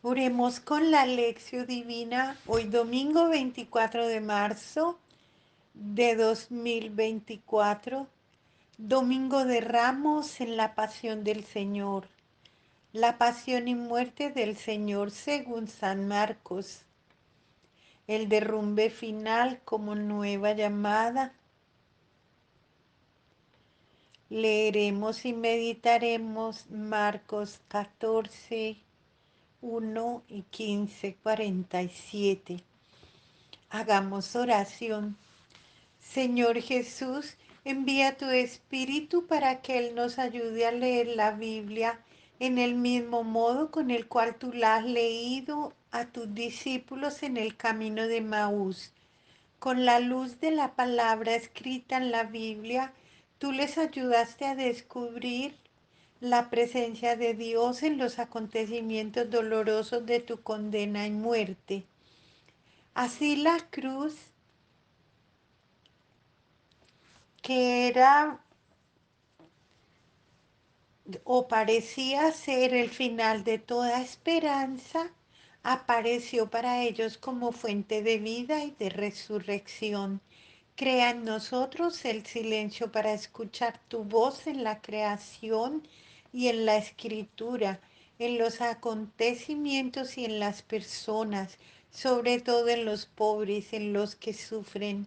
Oremos con la lección divina hoy domingo 24 de marzo de 2024, domingo de Ramos en la pasión del Señor, la pasión y muerte del Señor según San Marcos, el derrumbe final como nueva llamada. Leeremos y meditaremos Marcos 14, 1 y 15, 47. Hagamos oración. Señor Jesús, envía tu Espíritu para que Él nos ayude a leer la Biblia en el mismo modo con el cual tú la has leído a tus discípulos en el camino de Maús. Con la luz de la palabra escrita en la Biblia, tú les ayudaste a descubrir la presencia de Dios en los acontecimientos dolorosos de tu condena y muerte. Así la cruz, que era o parecía ser el final de toda esperanza, apareció para ellos como fuente de vida y de resurrección. Crea en nosotros el silencio para escuchar tu voz en la creación y en la escritura, en los acontecimientos y en las personas, sobre todo en los pobres, en los que sufren.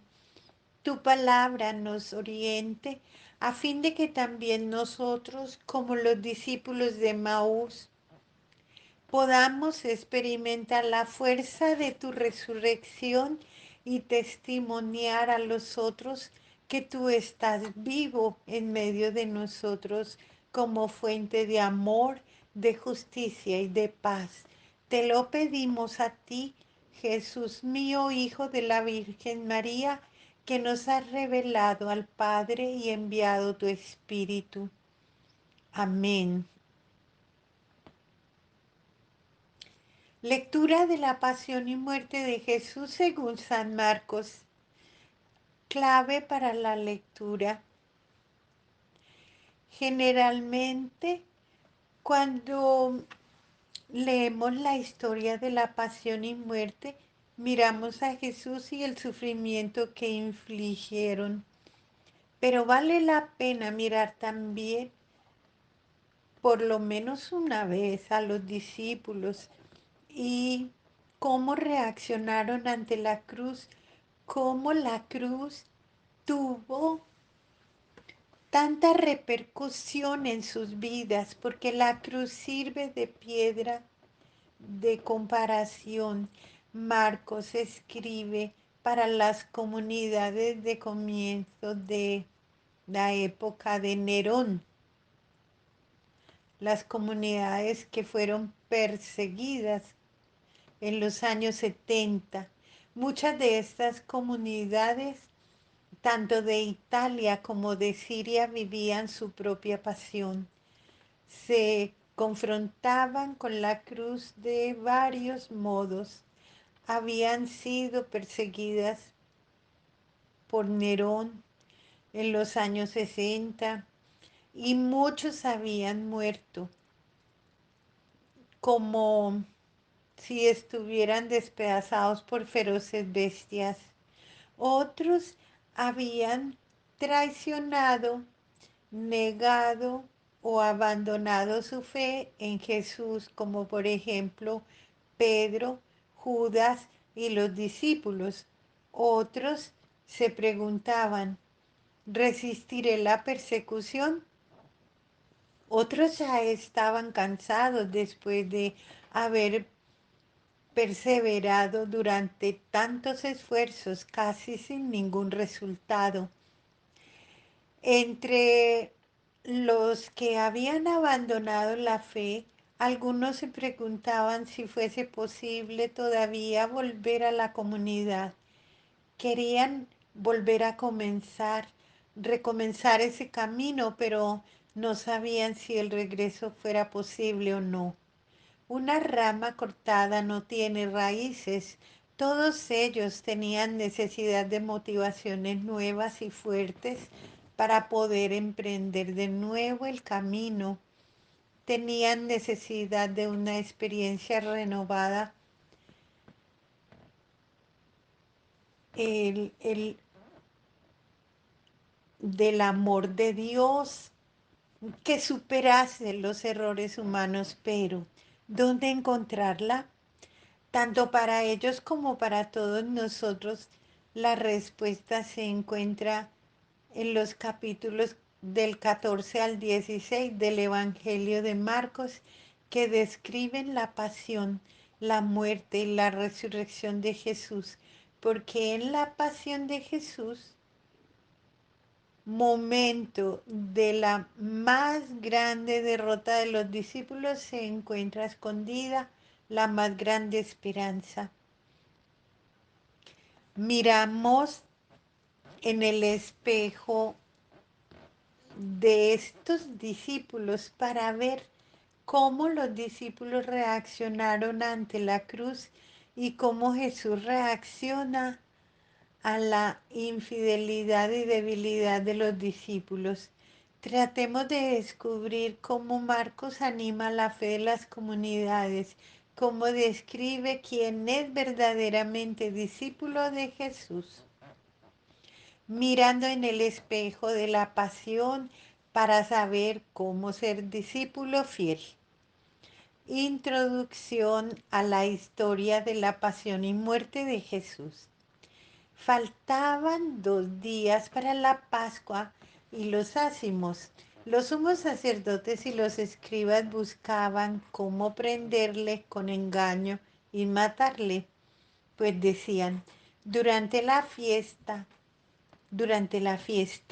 Tu palabra nos oriente a fin de que también nosotros, como los discípulos de Maús, podamos experimentar la fuerza de tu resurrección y testimoniar a los otros que tú estás vivo en medio de nosotros como fuente de amor, de justicia y de paz. Te lo pedimos a ti, Jesús mío, Hijo de la Virgen María, que nos has revelado al Padre y enviado tu Espíritu. Amén. Lectura de la pasión y muerte de Jesús según San Marcos. Clave para la lectura. Generalmente, cuando leemos la historia de la pasión y muerte, miramos a Jesús y el sufrimiento que infligieron. Pero vale la pena mirar también, por lo menos una vez, a los discípulos y cómo reaccionaron ante la cruz, cómo la cruz tuvo tanta repercusión en sus vidas, porque la cruz sirve de piedra de comparación. Marcos escribe para las comunidades de comienzo de la época de Nerón, las comunidades que fueron perseguidas en los años 70. Muchas de estas comunidades, tanto de Italia como de Siria, vivían su propia pasión. Se confrontaban con la cruz de varios modos. Habían sido perseguidas por Nerón en los años 60 y muchos habían muerto como si estuvieran despedazados por feroces bestias. Otros habían traicionado, negado o abandonado su fe en Jesús, como por ejemplo Pedro, Judas y los discípulos. Otros se preguntaban, ¿resistiré la persecución? Otros ya estaban cansados después de haber perseverado durante tantos esfuerzos casi sin ningún resultado. Entre los que habían abandonado la fe, algunos se preguntaban si fuese posible todavía volver a la comunidad. Querían volver a comenzar, recomenzar ese camino, pero no sabían si el regreso fuera posible o no. Una rama cortada no tiene raíces. Todos ellos tenían necesidad de motivaciones nuevas y fuertes para poder emprender de nuevo el camino. tenían necesidad de una experiencia renovada, el del amor de Dios que superase los errores humanos, pero ¿dónde encontrarla? Tanto para ellos como para todos nosotros, la respuesta se encuentra en los capítulos del 14 al 16 del Evangelio de Marcos, que describen la pasión, la muerte y la resurrección de Jesús, porque en la pasión de Jesús, momento de la más grande derrota de los discípulos, se encuentra escondida la más grande esperanza. Miramos en el espejo de estos discípulos para ver cómo los discípulos reaccionaron ante la cruz y cómo Jesús reacciona a la infidelidad y debilidad de los discípulos. Tratemos de descubrir cómo Marcos anima la fe de las comunidades, cómo describe quién es verdaderamente discípulo de Jesús, mirando en el espejo de la pasión para saber cómo ser discípulo fiel. Introducción a la historia de la pasión y muerte de Jesús. Faltaban 2 días para la Pascua y los ácimos. Los sumos sacerdotes y los escribas buscaban cómo prenderle con engaño y matarle, pues decían, durante la fiesta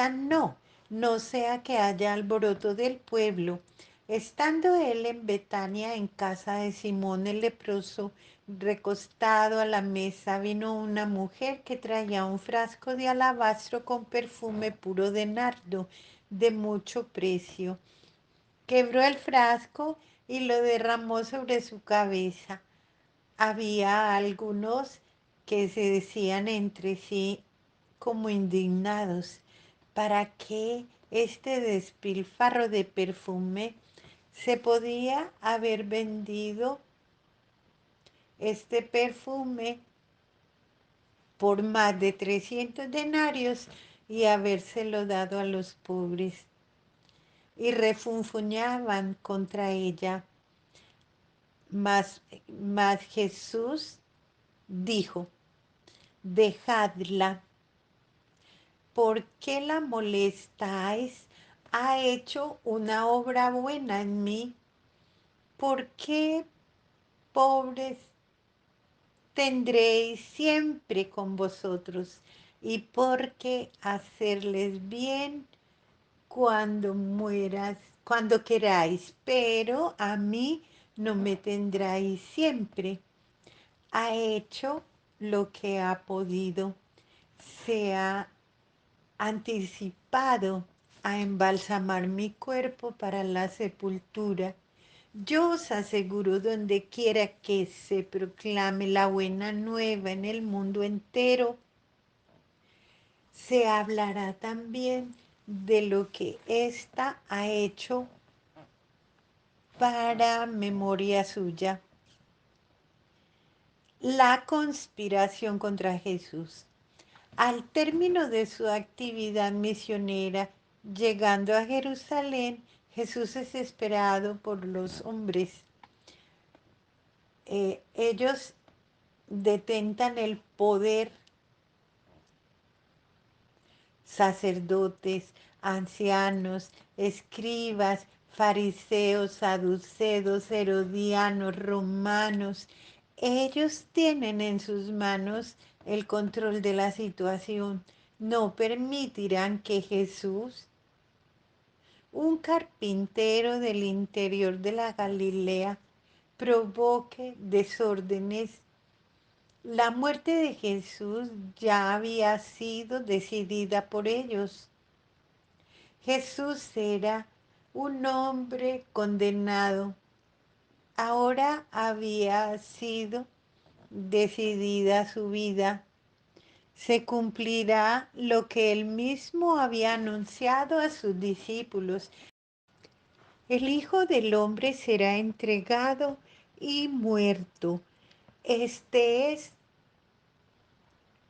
no, no sea que haya alboroto del pueblo. Estando él en Betania, en casa de Simón el leproso, recostado a la mesa, vino una mujer que traía un frasco de alabastro con perfume puro de nardo, de mucho precio. Quebró el frasco y lo derramó sobre su cabeza. Había algunos que se decían entre sí como indignados, ¿para qué este despilfarro de perfume? Se podía haber vendido este perfume por más de 300 denarios y habérselo dado a los pobres. Y refunfuñaban contra ella. Mas Jesús dijo, dejadla. ¿Por qué la molestáis? Ha hecho una obra buena en mí. ¿Por qué, pobres, tendréis siempre con vosotros? ¿Y por qué hacerles bien cuando mueras, cuando queráis? Pero a mí no me tendráis siempre. Ha hecho lo que ha podido. Se ha anticipado a embalsamar mi cuerpo para la sepultura. Yo os aseguro, donde quiera que se proclame la buena nueva en el mundo entero, se hablará también de lo que ésta ha hecho para memoria suya. La conspiración contra Jesús. Al término de su actividad misionera, llegando a Jerusalén, Jesús es esperado por los hombres. Ellos detentan el poder, sacerdotes, ancianos, escribas, fariseos, saduceos, herodianos, romanos. Ellos tienen en sus manos el control de la situación. No permitirán que Jesús, un carpintero del interior de la Galilea, provoque desórdenes. La muerte de Jesús ya había sido decidida por ellos. Jesús era un hombre condenado. Ahora había sido decidida su vida. Se cumplirá lo que él mismo había anunciado a sus discípulos. El Hijo del Hombre será entregado y muerto. Este es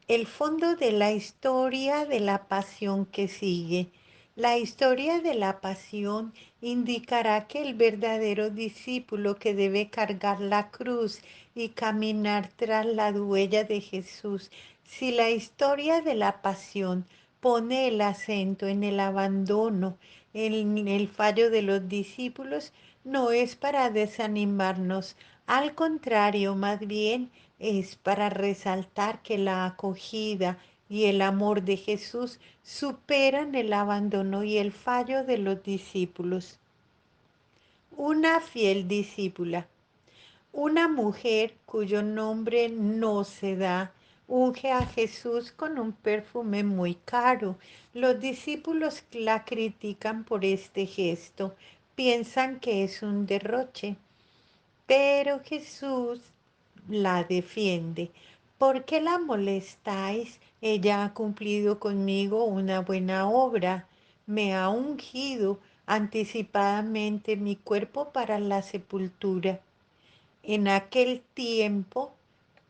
el fondo de la historia de la pasión que sigue. La historia de la pasión indicará que el verdadero discípulo que debe cargar la cruz y caminar tras la huella de Jesús. Si la historia de la pasión pone el acento en el abandono, en el fallo de los discípulos, no es para desanimarnos, al contrario, más bien es para resaltar que la acogida y el amor de Jesús superan el abandono y el fallo de los discípulos. Una fiel discípula. Una mujer cuyo nombre no se da, unge a Jesús con un perfume muy caro. Los discípulos la critican por este gesto, piensan que es un derroche. Pero Jesús la defiende. ¿Por qué la molestáis? Ella ha cumplido conmigo una buena obra. Me ha ungido anticipadamente mi cuerpo para la sepultura. En aquel tiempo,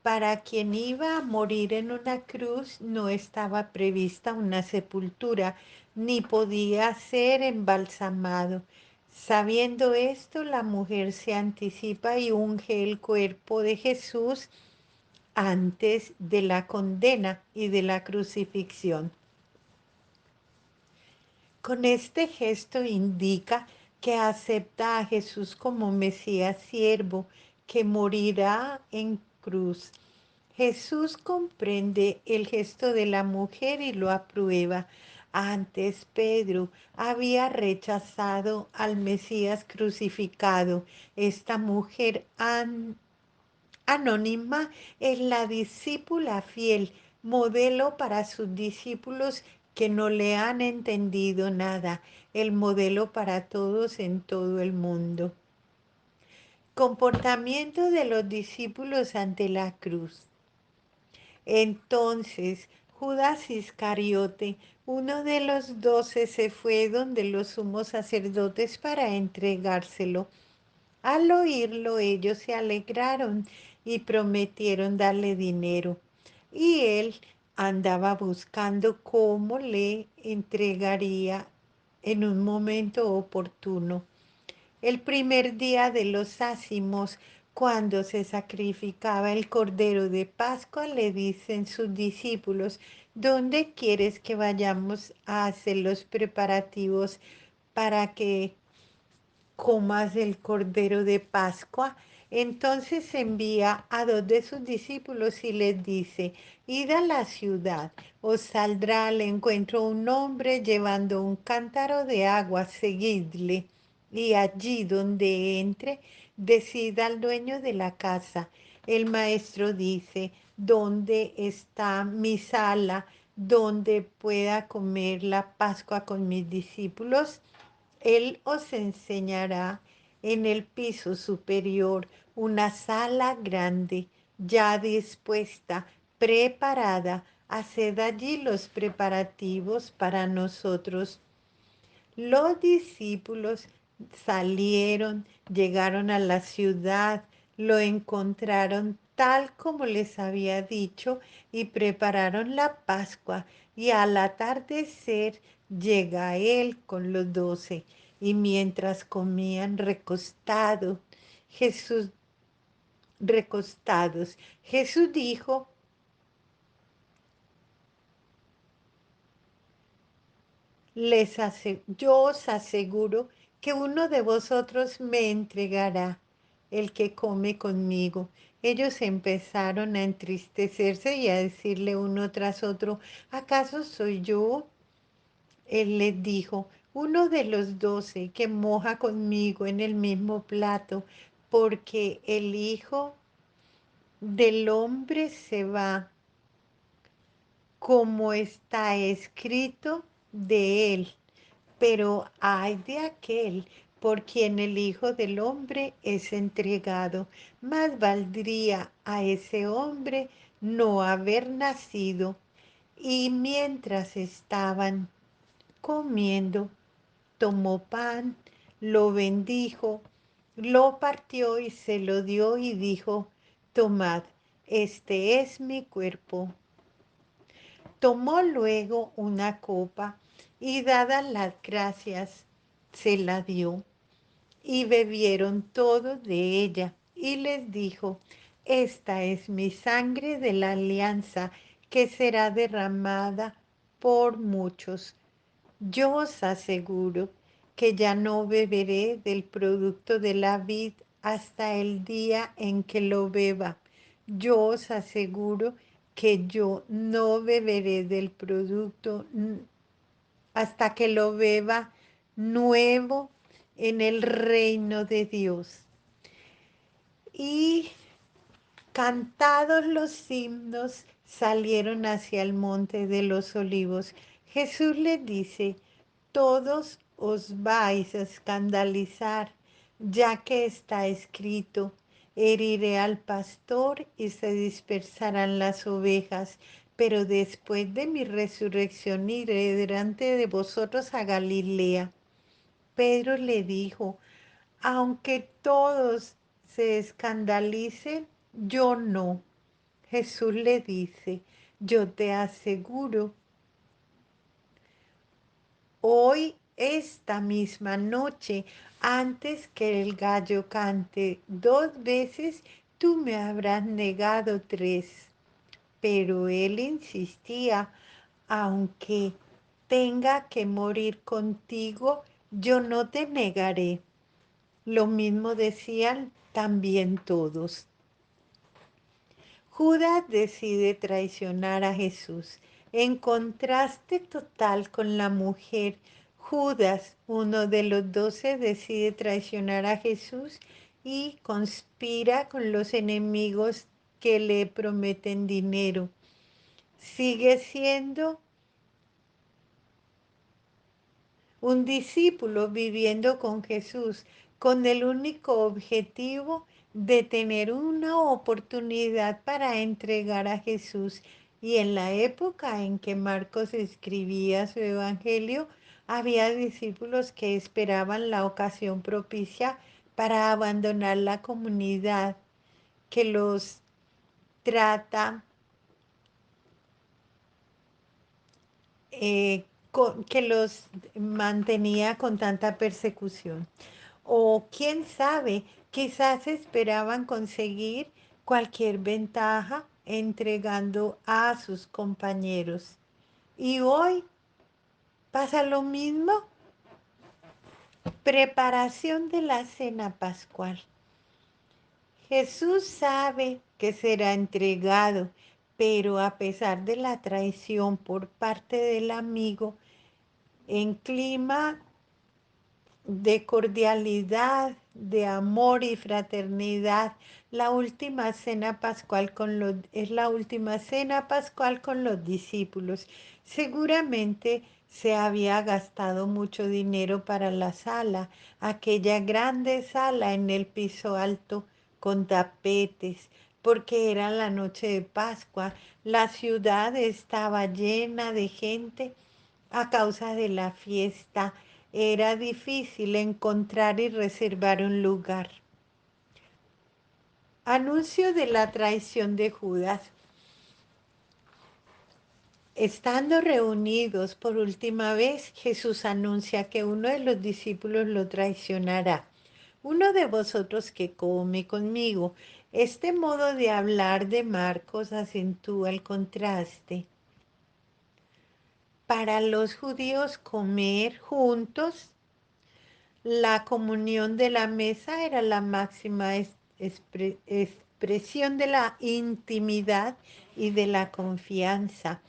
para quien iba a morir en una cruz, no estaba prevista una sepultura, ni podía ser embalsamado. Sabiendo esto, la mujer se anticipa y unge el cuerpo de Jesús antes de la condena y de la crucifixión. Con este gesto indica que acepta a Jesús como Mesías siervo, que morirá en cruz. Jesús comprende el gesto de la mujer y lo aprueba. Antes Pedro había rechazado al Mesías crucificado. Esta mujer anónima es la discípula fiel, modelo para sus discípulos que no le han entendido nada, el modelo para todos en todo el mundo. Comportamiento de los discípulos ante la cruz. Entonces Judas Iscariote, uno de los 12, se fue donde los sumos sacerdotes para entregárselo. Al oírlo, ellos se alegraron y prometieron darle dinero. Y él andaba buscando cómo le entregaría en un momento oportuno. El primer día de los ácimos, cuando se sacrificaba el cordero de Pascua, le dicen sus discípulos: ¿dónde quieres que vayamos a hacer los preparativos para que comas el cordero de Pascua? Entonces envía a dos de sus discípulos y les dice: id a la ciudad, os saldrá al encuentro un hombre llevando un cántaro de agua, seguidle. Y allí donde entre, decida al dueño de la casa. El maestro dice: ¿dónde está mi sala donde pueda comer la Pascua con mis discípulos? Él os enseñará en el piso superior una sala grande, ya dispuesta, preparada. Haced allí los preparativos para nosotros. Los discípulos salieron, llegaron a la ciudad, lo encontraron tal como les había dicho y prepararon la Pascua. Y al atardecer llega él con los 12. Y mientras comían Jesús, recostados, Jesús dijo: yo os aseguro que uno de vosotros me entregará, el que come conmigo. Ellos empezaron a entristecerse y a decirle uno tras otro: ¿acaso soy yo? Él les dijo: uno de los 12 que moja conmigo en el mismo plato, porque el Hijo del Hombre se va, como está escrito de él. Pero ay de aquel por quien el Hijo del Hombre es entregado. Más valdría a ese hombre no haber nacido. Y mientras estaban comiendo, tomó pan, lo bendijo, lo partió y se lo dio y dijo, tomad, este es mi cuerpo. Tomó luego una copa y dadas las gracias, se la dio y bebieron todos de ella. Y les dijo, esta es mi sangre de la alianza que será derramada por muchos. Yo os aseguro que ya no beberé del producto de la vid hasta el día en que lo beba. Yo os aseguro que yo no beberé del producto hasta que lo beba nuevo en el reino de Dios. Y cantados los himnos, salieron hacia el monte de los olivos. Jesús les dice, todos os vais a escandalizar, ya que está escrito, heriré al pastor y se dispersarán las ovejas, pero después de mi resurrección iré delante de vosotros a Galilea. Pedro le dijo, aunque todos se escandalicen, yo no. Jesús le dice, yo te aseguro, hoy, esta misma noche, antes que el gallo cante 2 veces, tú me habrás negado 3. Pero él insistía, aunque tenga que morir contigo, yo no te negaré. Lo mismo decían también todos. Judas decide traicionar a Jesús. En contraste total con la mujer, Judas, uno de los 12, decide traicionar a Jesús y conspira con los enemigos que le prometen dinero. Sigue siendo un discípulo viviendo con Jesús con el único objetivo de tener una oportunidad para entregar a Jesús. Y en la época en que Marcos escribía su evangelio, había discípulos que esperaban la ocasión propicia para abandonar la comunidad que los trata, que los mantenía con tanta persecución. O quién sabe, quizás esperaban conseguir cualquier ventaja entregando a sus compañeros. Y hoy pasa lo mismo. Preparación de la cena pascual. Jesús sabe que será entregado, pero a pesar de la traición por parte del amigo, en clima de cordialidad, de amor y fraternidad. La última cena pascual es la última cena pascual con los discípulos. Seguramente se había gastado mucho dinero para la sala, aquella grande sala en el piso alto con tapetes, porque era la noche de Pascua. La ciudad estaba llena de gente a causa de la fiesta. Era difícil encontrar y reservar un lugar. Anuncio de la traición de Judas. Estando reunidos por última vez, Jesús anuncia que uno de los discípulos lo traicionará. Uno de vosotros que come conmigo. Este modo de hablar de Marcos acentúa el contraste. Para los judíos, comer juntos, la comunión de la mesa era la máxima expresión de la intimidad y de la confianza.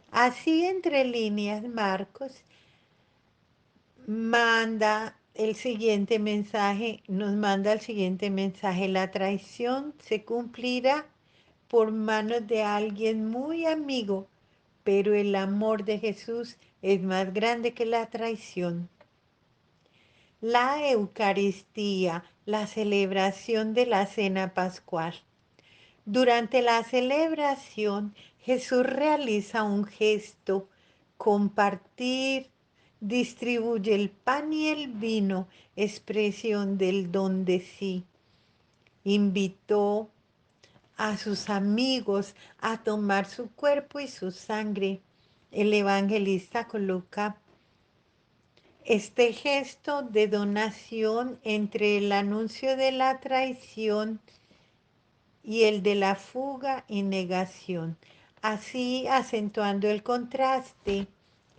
Así, entre líneas, Marcos nos manda el siguiente mensaje: la traición se cumplirá por manos de alguien muy amigo, pero el amor de Jesús es más grande que la traición. La Eucaristía, la celebración de la cena pascual. Durante la celebración, Jesús realiza un gesto, compartir distribuye el pan y el vino, expresión del don de sí. Invitó a sus amigos a tomar su cuerpo y su sangre. El evangelista coloca este gesto de donación entre el anuncio de la traición y el de la fuga y negación, así acentuando el contraste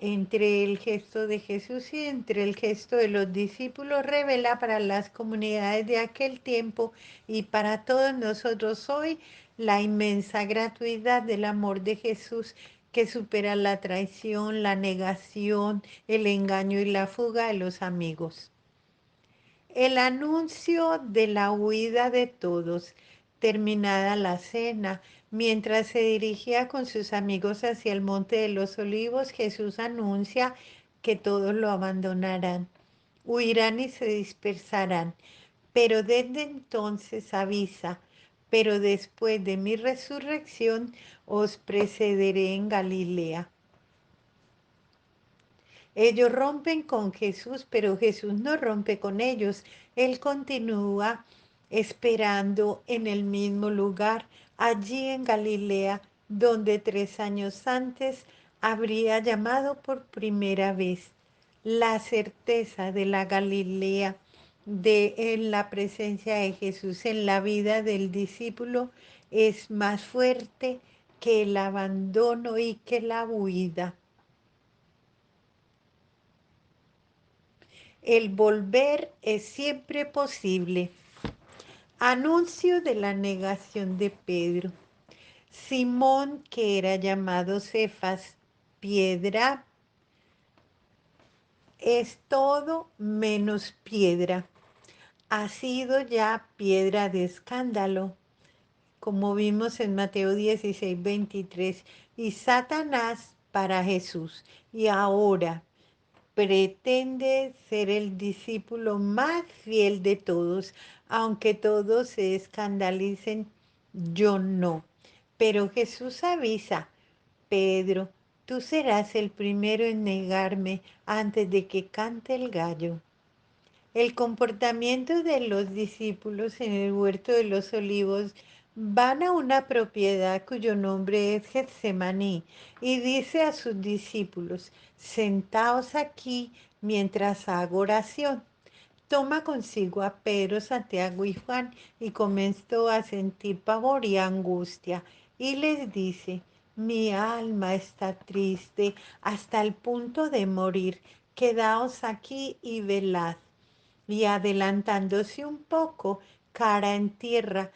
entre el gesto de Jesús y entre el gesto de los discípulos, revela para las comunidades de aquel tiempo y para todos nosotros hoy la inmensa gratuidad del amor de Jesús que supera la traición, la negación, el engaño y la fuga de los amigos. El anuncio de la huida de todos, terminada la cena, mientras se dirigía con sus amigos hacia el Monte de los Olivos, Jesús anuncia que todos lo abandonarán, huirán y se dispersarán. Pero desde entonces avisa, pero después de mi resurrección os precederé en Galilea. Ellos rompen con Jesús, pero Jesús no rompe con ellos. Él continúa esperando en el mismo lugar, allí en Galilea, donde 3 años antes habría llamado por primera vez. La certeza de la Galilea, de en la presencia de Jesús en la vida del discípulo, es más fuerte que el abandono y que la huida. El volver es siempre posible. Anuncio de la negación de Pedro. Simón, que era llamado Cefas, piedra, es todo menos piedra. Ha sido ya piedra de escándalo, como vimos en Mateo 16:23, y Satanás para Jesús. Y ahora pretende ser el discípulo más fiel de todos, aunque todos se escandalicen, yo no. Pero Jesús avisa, Pedro, tú serás el primero en negarme antes de que cante el gallo. El comportamiento de los discípulos en el huerto de los olivos van a una propiedad cuyo nombre es Getsemaní y dice a sus discípulos, sentaos aquí mientras hago oración. Toma consigo a Pedro, Santiago y Juan y comenzó a sentir pavor y angustia y les dice, mi alma está triste hasta el punto de morir, quedaos aquí y velad. Y adelantándose un poco, cara en tierra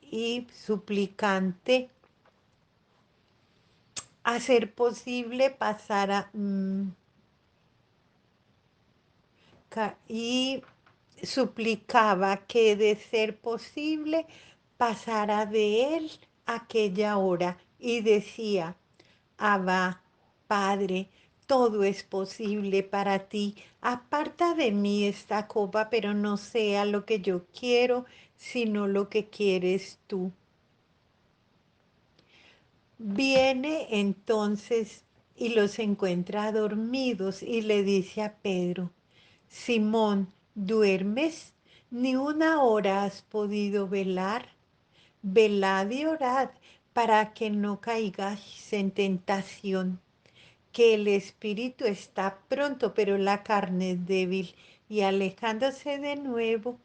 y suplicante, a ser posible pasara y suplicaba que de ser posible pasara de él aquella hora y decía, Abba, Padre, todo es posible para ti. Aparta de mí esta copa, pero no sea lo que yo quiero, sino lo que quieres tú. Viene entonces y los encuentra dormidos y le dice a Pedro, Simón, ¿duermes? ¿Ni una hora has podido velar? Velad y orad para que no caigáis en tentación, que el espíritu está pronto, pero la carne es débil. Y alejándose de nuevo,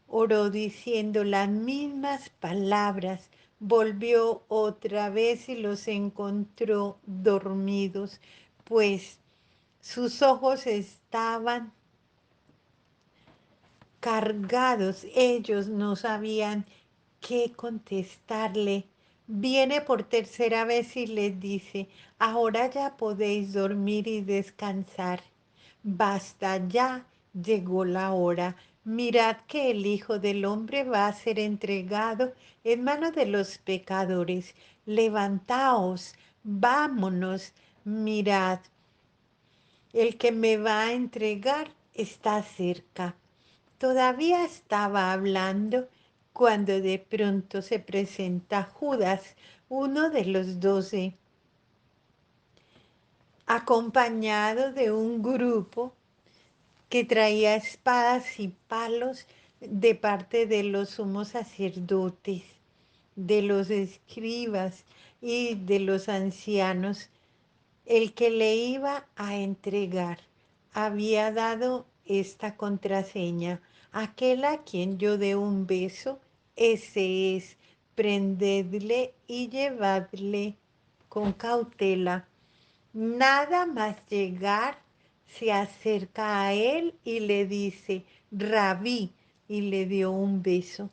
oró diciendo las mismas palabras. Volvió otra vez y los encontró dormidos, pues sus ojos estaban cargados. Ellos no sabían qué contestarle. Viene por tercera vez y les dice, ahora ya podéis dormir y descansar. Basta ya, llegó la hora. Mirad que el Hijo del Hombre va a ser entregado en manos de los pecadores. Levantaos, vámonos, mirad, el que me va a entregar está cerca. Todavía estaba hablando cuando de pronto se presenta Judas, uno de los 12. acompañado de un grupo que traía espadas y palos de parte de los sumos sacerdotes, de los escribas y de los ancianos. El que le iba a entregar había dado esta contraseña: aquel a quien yo dé un beso, ese es, prendedle y llevadle con cautela. Nada más llegar, se acerca a él y le dice: Rabí, y le dio un beso.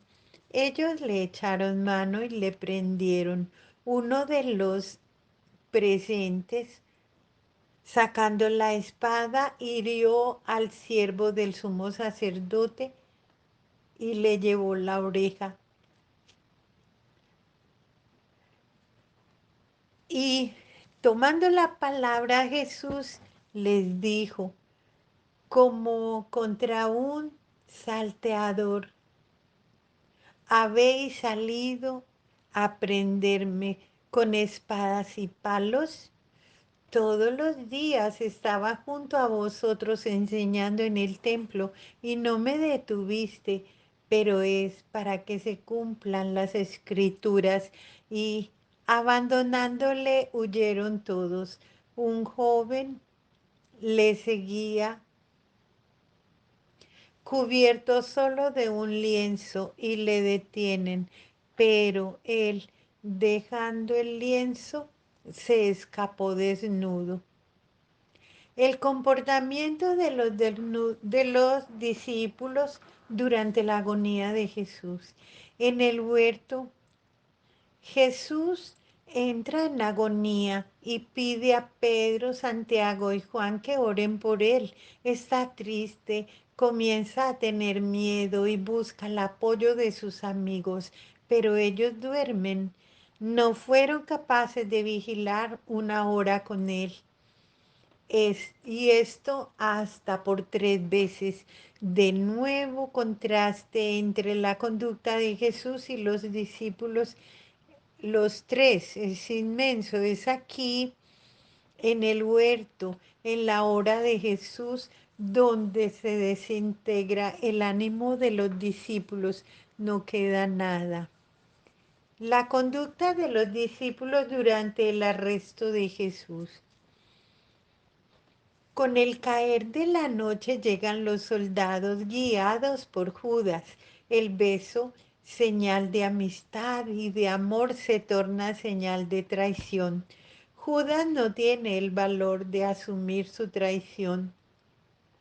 Ellos le echaron mano y le prendieron. Uno de los presentes, sacando la espada, hirió al siervo del sumo sacerdote y le llevó la oreja. Y tomando la palabra, Jesús les dijo, como contra un salteador, habéis salido a prenderme con espadas y palos. Todos los días estaba junto a vosotros enseñando en el templo y no me detuviste, pero es para que se cumplan las escrituras. Y abandonándole huyeron todos. Un joven le seguía, cubierto solo de un lienzo, y le detienen, pero él, dejando el lienzo, se escapó desnudo. El comportamiento de los discípulos durante la agonía de Jesús. En el huerto, Jesús entra en agonía y pide a Pedro, Santiago y Juan que oren por él. Está triste, comienza a tener miedo y busca el apoyo de sus amigos, pero ellos duermen. No fueron capaces de vigilar una hora con él. Y esto hasta por 3 veces. De nuevo, contraste entre la conducta de Jesús y los discípulos. Los tres, es inmenso. Es aquí en el huerto, en la hora de Jesús, donde se desintegra el ánimo de los discípulos. No queda nada. La conducta de los discípulos durante el arresto de Jesús. Con el caer de la noche llegan los soldados guiados por Judas. El beso, señal de amistad y de amor, se torna señal de traición. Judas no tiene el valor de asumir su traición.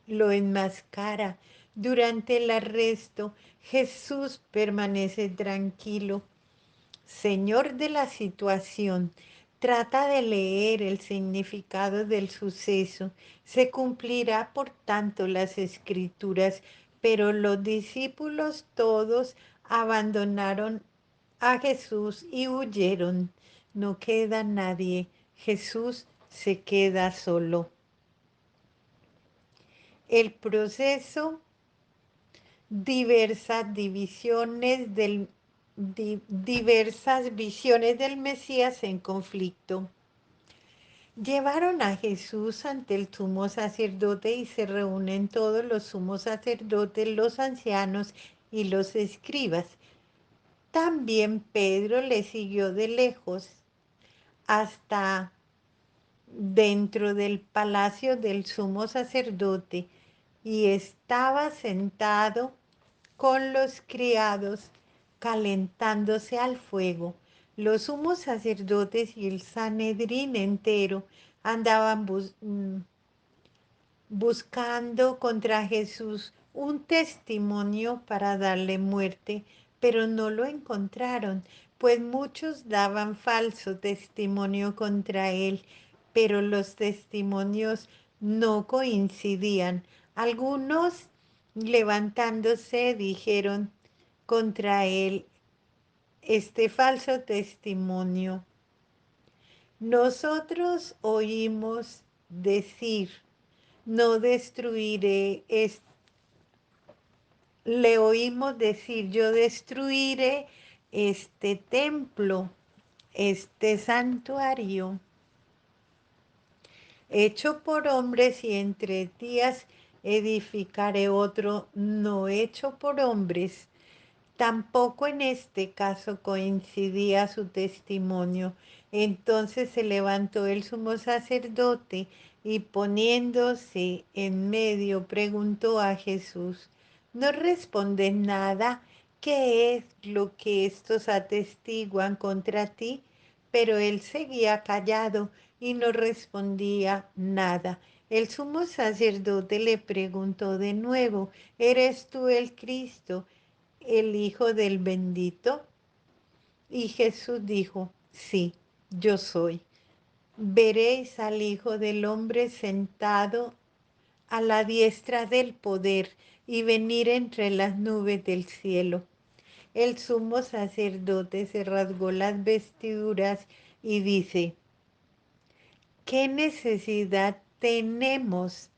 Lo enmascara. Durante el arresto, Jesús permanece tranquilo, señor de la situación. Trata de leer el significado del suceso. Se cumplirá por tanto las escrituras, pero los discípulos todos abandonaron a Jesús y huyeron. No queda nadie. Jesús se queda solo. El proceso, diversas visiones del Mesías en conflicto. Llevaron a Jesús ante el sumo sacerdote y se reúnen todos los sumos sacerdotes, los ancianos y los escribas. También Pedro le siguió de lejos hasta dentro del palacio del sumo sacerdote y estaba sentado con los criados calentándose al fuego. Los sumos sacerdotes y el Sanedrín entero andaban buscando contra Jesús un testimonio para darle muerte, pero no lo encontraron, pues muchos daban falso testimonio contra él, pero los testimonios no coincidían. Algunos, levantándose, dijeron contra él este falso testimonio: nosotros oímos decir, no destruiré, le oímos decir, yo destruiré este templo, este santuario. hecho por hombres, y entre días edificaré otro no hecho por hombres. Tampoco en este caso coincidía su testimonio. Entonces se levantó el sumo sacerdote y poniéndose en medio preguntó a Jesús: ¿No respondes nada? ¿Qué es lo que estos atestiguan contra ti? Pero él seguía callado y no respondía nada. El sumo sacerdote le preguntó de nuevo: ¿Eres tú el Cristo, el Hijo del bendito? Y Jesús dijo: Sí, yo soy. Veréis al Hijo del hombre sentado a la diestra del poder y venir entre las nubes del cielo. El sumo sacerdote se rasgó las vestiduras y dice: ¿Qué necesidad tenemos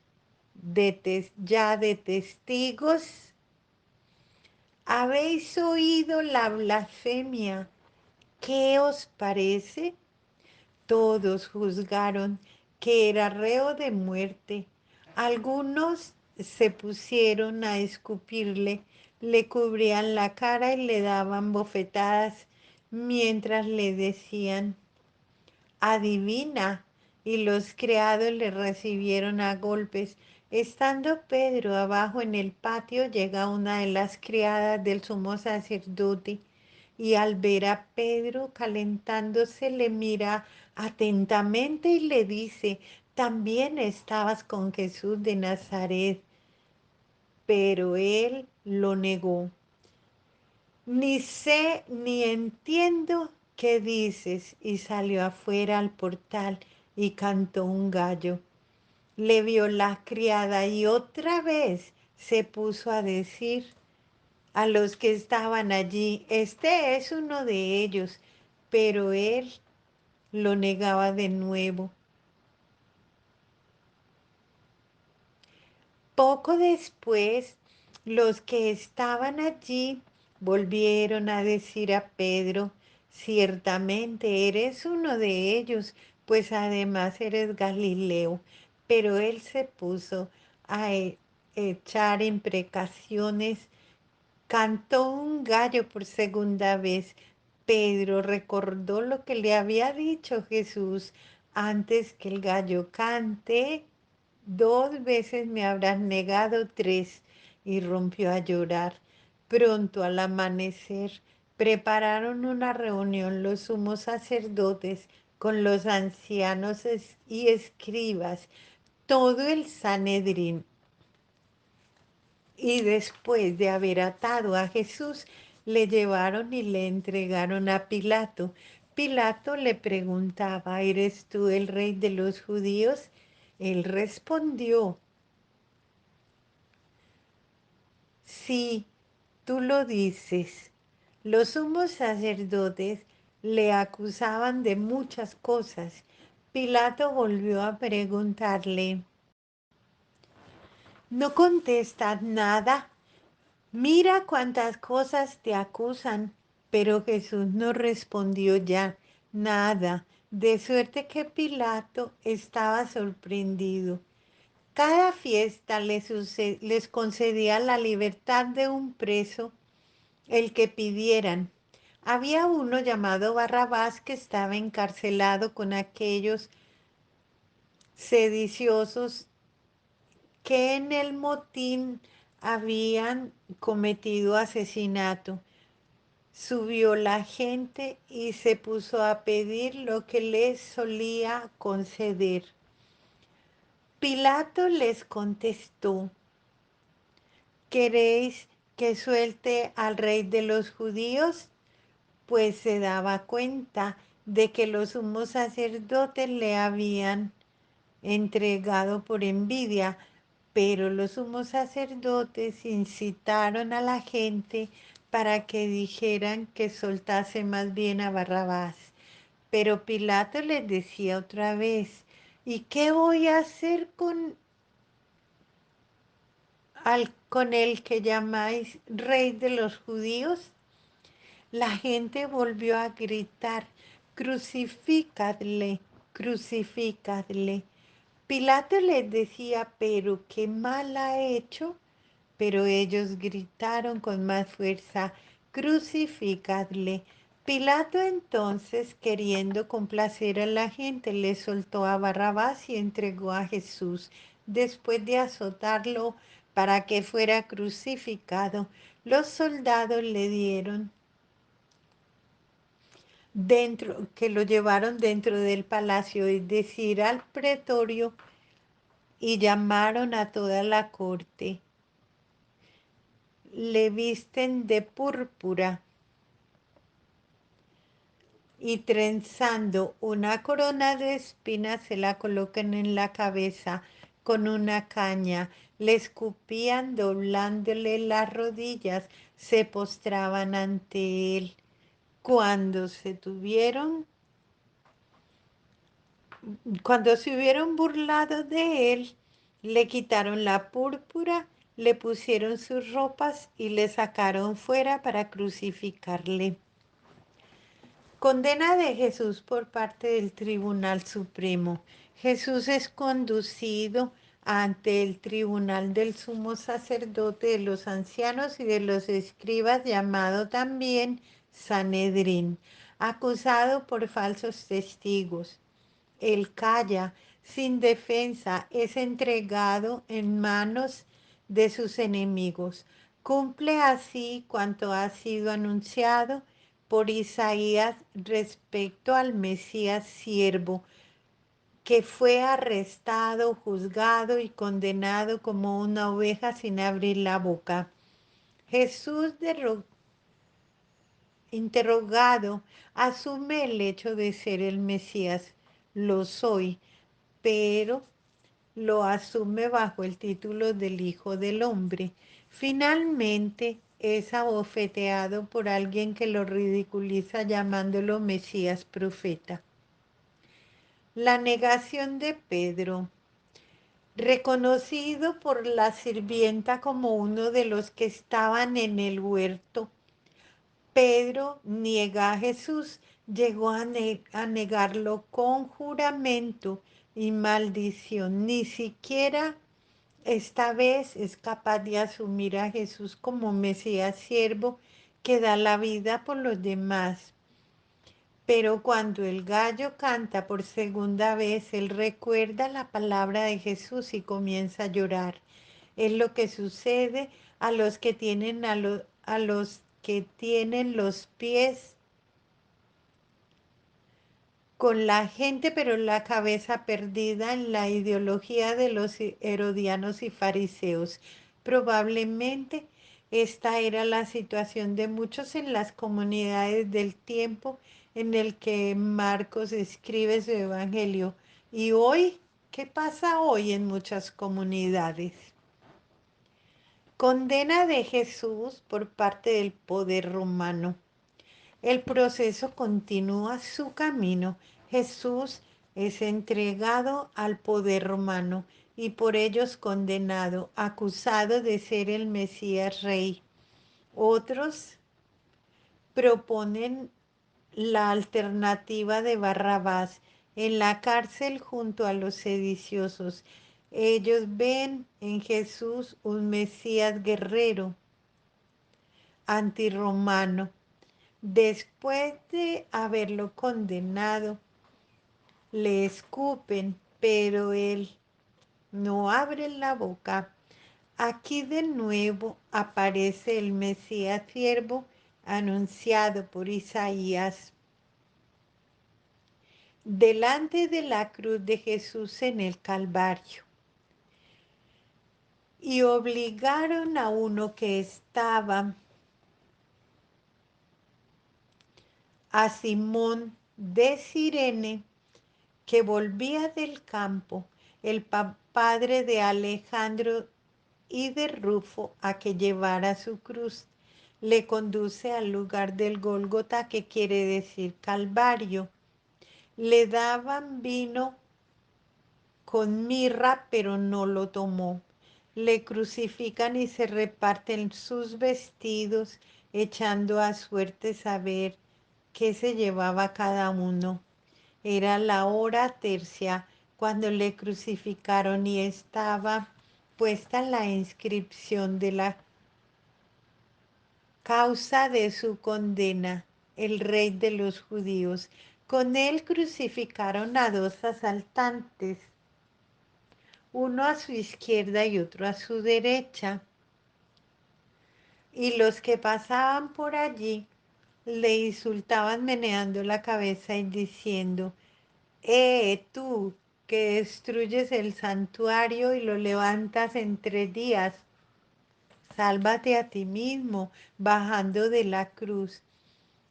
ya de testigos? ¿Habéis oído la blasfemia? ¿Qué os parece? Todos juzgaron que era reo de muerte. Algunos se pusieron a escupirle, le cubrían la cara y le daban bofetadas mientras le decían: adivina. Y los criados le recibieron a golpes. Estando Pedro abajo en el patio, llega una de las criadas del sumo sacerdote y al ver a Pedro calentándose le mira atentamente y le dice: también estabas con Jesús de Nazaret. Pero él lo negó. Ni sé ni entiendo qué dices. Y salió afuera al portal y cantó un gallo. Le vio la criada y otra vez se puso a decir a los que estaban allí: este es uno de ellos. Pero él lo negaba de nuevo. Poco después, los que estaban allí volvieron a decir a Pedro: ciertamente eres uno de ellos, pues además eres Galileo. Pero él se puso a echar imprecaciones. Cantó un gallo por segunda vez. Pedro recordó lo que le había dicho Jesús: antes que el gallo cante, 2 veces me habrás negado, tres. Y rompió a llorar. Pronto al amanecer prepararon una reunión los sumos sacerdotes con los ancianos y escribas, todo el Sanedrín. Y después de haber atado a Jesús, le llevaron y le entregaron a Pilato. Pilato le preguntaba: ¿eres tú el rey de los judíos? Él respondió: sí, tú lo dices. Los sumos sacerdotes le acusaban de muchas cosas. Pilato volvió a preguntarle: ¿no contestas nada? Mira cuántas cosas te acusan. Pero Jesús no respondió ya nada, de suerte que Pilato estaba sorprendido. Cada fiesta les concedía la libertad de un preso, el que pidieran. Había uno llamado Barrabás que estaba encarcelado con aquellos sediciosos que en el motín habían cometido asesinato. Subió la gente y se puso a pedir lo que les solía conceder. Pilato les contestó: ¿queréis que suelte al rey de los judíos? Pues se daba cuenta de que los sumos sacerdotes le habían entregado por envidia, pero los sumos sacerdotes incitaron a la gente para que dijeran que soltase más bien a Barrabás. Pero Pilato les decía otra vez: ¿y qué voy a hacer con el que llamáis rey de los judíos? La gente volvió a gritar: crucificadle, crucificadle. Pilato les decía, pero qué mal ha hecho. Pero ellos gritaron con más fuerza, crucificadle. Pilato entonces, queriendo complacer a la gente, le soltó a Barrabás y entregó a Jesús. Después de azotarlo para que fuera crucificado, los soldados le dieron dentro, que lo llevaron dentro del palacio, es decir, al pretorio, y llamaron a toda la corte. Le visten de púrpura y trenzando una corona de espinas se la colocan en la cabeza con una caña. Le escupían doblándole las rodillas, se postraban ante él. Cuando se tuvieron, cuando se hubieron burlado de él, le quitaron la púrpura, le pusieron sus ropas y le sacaron fuera para crucificarle. Condena de Jesús por parte del Tribunal Supremo. Jesús es conducido ante el tribunal del sumo sacerdote, de los ancianos y de los escribas, llamado también Sanedrín, acusado por falsos testigos. Él calla sin defensa, es entregado en manos de sus enemigos. Cumple así cuanto ha sido anunciado por Isaías respecto al Mesías siervo, que fue arrestado, juzgado y condenado como una oveja sin abrir la boca. Jesús, interrogado, asume el hecho de ser el Mesías. Lo soy, pero lo asume bajo el título del Hijo del Hombre. Finalmente es abofeteado por alguien que lo ridiculiza llamándolo Mesías profeta. La negación de Pedro. Reconocido por la sirvienta como uno de los que estaban en el huerto, Pedro niega a Jesús, llegó a negarlo con juramento y maldición. Ni siquiera esta vez es capaz de asumir a Jesús como Mesías siervo que da la vida por los demás. Pero cuando el gallo canta por segunda vez, él recuerda la palabra de Jesús y comienza a llorar. Es lo que sucede a los que tienen a los que tienen los pies con la gente, pero la cabeza perdida en la ideología de los herodianos y fariseos. Probablemente esta era la situación de muchos en las comunidades del tiempo en el que Marcos escribe su evangelio. Y hoy, ¿qué pasa hoy en muchas comunidades? Condena de Jesús por parte del poder romano. El proceso continúa su camino. Jesús es entregado al poder romano y por ellos condenado, acusado de ser el Mesías Rey. Otros proponen la alternativa de Barrabás en la cárcel junto a los sediciosos. Ellos ven en Jesús un Mesías guerrero, antirromano. Después de haberlo condenado, le escupen, pero él no abre la boca. Aquí de nuevo aparece el Mesías siervo anunciado por Isaías. Delante de la cruz de Jesús en el Calvario. Y obligaron a uno que estaba, a Simón de Cirene, que volvía del campo, el padre de Alejandro y de Rufo, a que llevara su cruz. Le conduce al lugar del Gólgota, que quiere decir Calvario. Le daban vino con mirra, pero no lo tomó. Le crucifican y se reparten sus vestidos, echando a suerte saber qué se llevaba cada uno. Era la hora tercia, cuando le crucificaron y estaba puesta la inscripción de la causa de su condena, el rey de los judíos. Con él crucificaron a dos asaltantes, uno a su izquierda y otro a su derecha. Y los que pasaban por allí le insultaban meneando la cabeza y diciendo, tú que destruyes el santuario y lo levantas en 3 días, sálvate a ti mismo bajando de la cruz.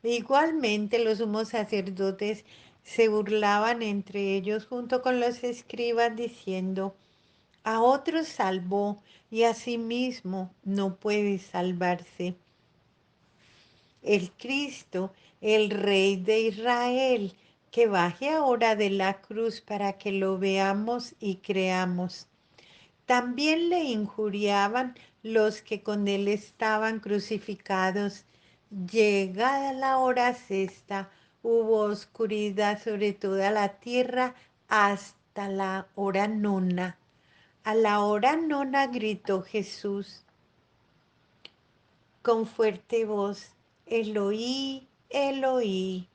Igualmente los sumos sacerdotes se burlaban entre ellos junto con los escribas diciendo, a otros salvó y a sí mismo no puede salvarse. El Cristo, el Rey de Israel, que baje ahora de la cruz para que lo veamos y creamos. También le injuriaban los que con él estaban crucificados. Llegada la hora sexta, hubo oscuridad sobre toda la tierra hasta la hora nona. A la hora nona gritó Jesús con fuerte voz, Eloí, Eloí,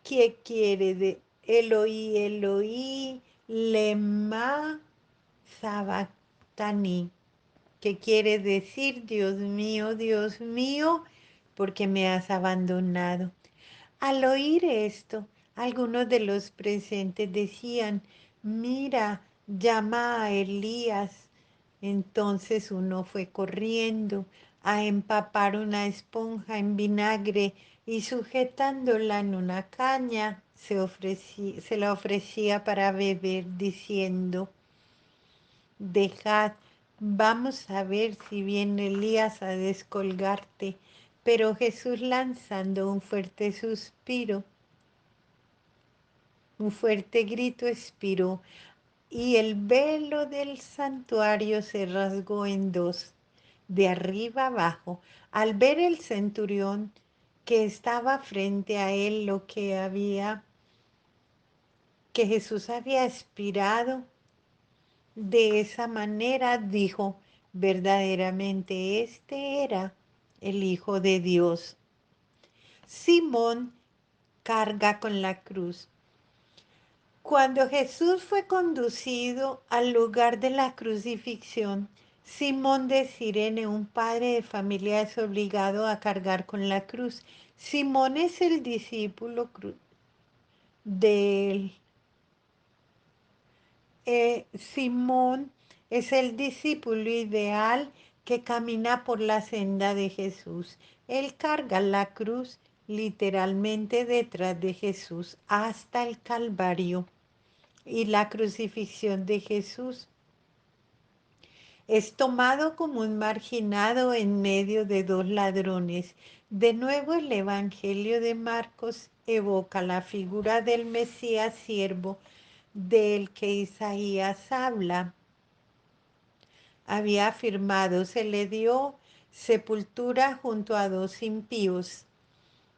¿qué quiere de Eloí, Eloí, lema sabactani? ¿Qué quiere decir, Dios mío, porque me has abandonado? Al oír esto, algunos de los presentes decían, mira, llama a Elías. Entonces uno fue corriendo a empapar una esponja en vinagre y sujetándola en una caña, se la ofrecía para beber, diciendo, dejad, vamos a ver si viene Elías a descolgarte. Pero Jesús, lanzando un fuerte suspiro, un fuerte grito, expiró, y el velo del santuario se rasgó en dos, de arriba abajo. Al ver el centurión que estaba frente a él que Jesús había expirado de esa manera, dijo, verdaderamente este era el Hijo de Dios. Simón carga con la cruz. Cuando Jesús fue conducido al lugar de la crucifixión, Simón de Cirene, un padre de familia, es obligado a cargar con la cruz. Simón es el discípulo del Simón es el discípulo ideal que camina por la senda de Jesús. Él carga la cruz literalmente detrás de Jesús hasta el Calvario. Y la crucifixión de Jesús es tomado como un marginado en medio de dos ladrones. De nuevo el Evangelio de Marcos evoca la figura del Mesías siervo del que Isaías habla. Había afirmado, se le dio sepultura junto a dos impíos.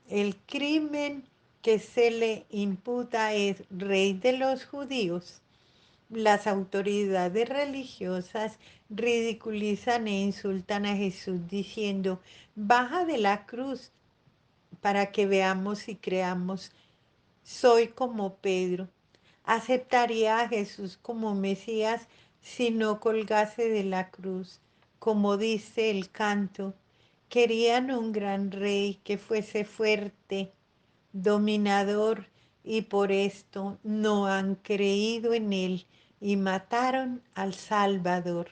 El crimen que se le imputa es rey de los judíos. Las autoridades religiosas ridiculizan e insultan a Jesús diciendo, baja de la cruz para que veamos y creamos. Soy como Pedro. Aceptaría a Jesús como Mesías si no colgase de la cruz. Como dice el canto, querían un gran rey que fuese fuerte, dominador, y por esto no han creído en él y mataron al Salvador.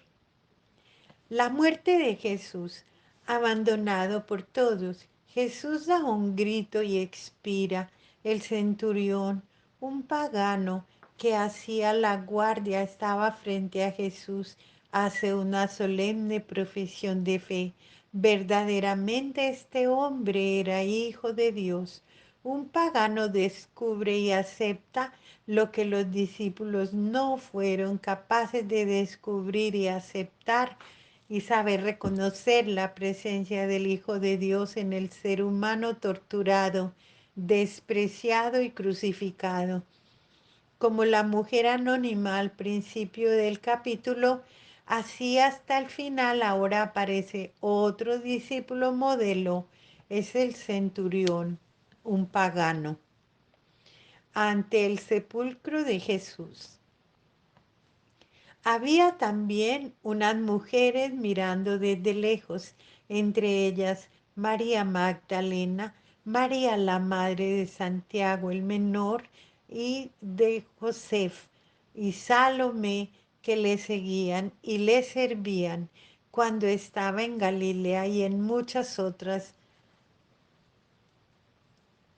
La muerte de Jesús, abandonado por todos. Jesús da un grito y expira. El centurión, un pagano que hacía la guardia, estaba frente a Jesús, hace una solemne profesión de fe. Verdaderamente este hombre era hijo de Dios. Un pagano descubre y acepta lo que los discípulos no fueron capaces de descubrir y aceptar, y saber reconocer la presencia del Hijo de Dios en el ser humano torturado, despreciado y crucificado. Como la mujer anónima al principio del capítulo, así hasta el final ahora aparece otro discípulo modelo, es el centurión, un pagano, ante el sepulcro de Jesús. Había también unas mujeres mirando desde lejos, entre ellas María Magdalena, María la madre de Santiago el menor y de Josef, y Salomé, que le seguían y le servían cuando estaba en Galilea y en muchas otras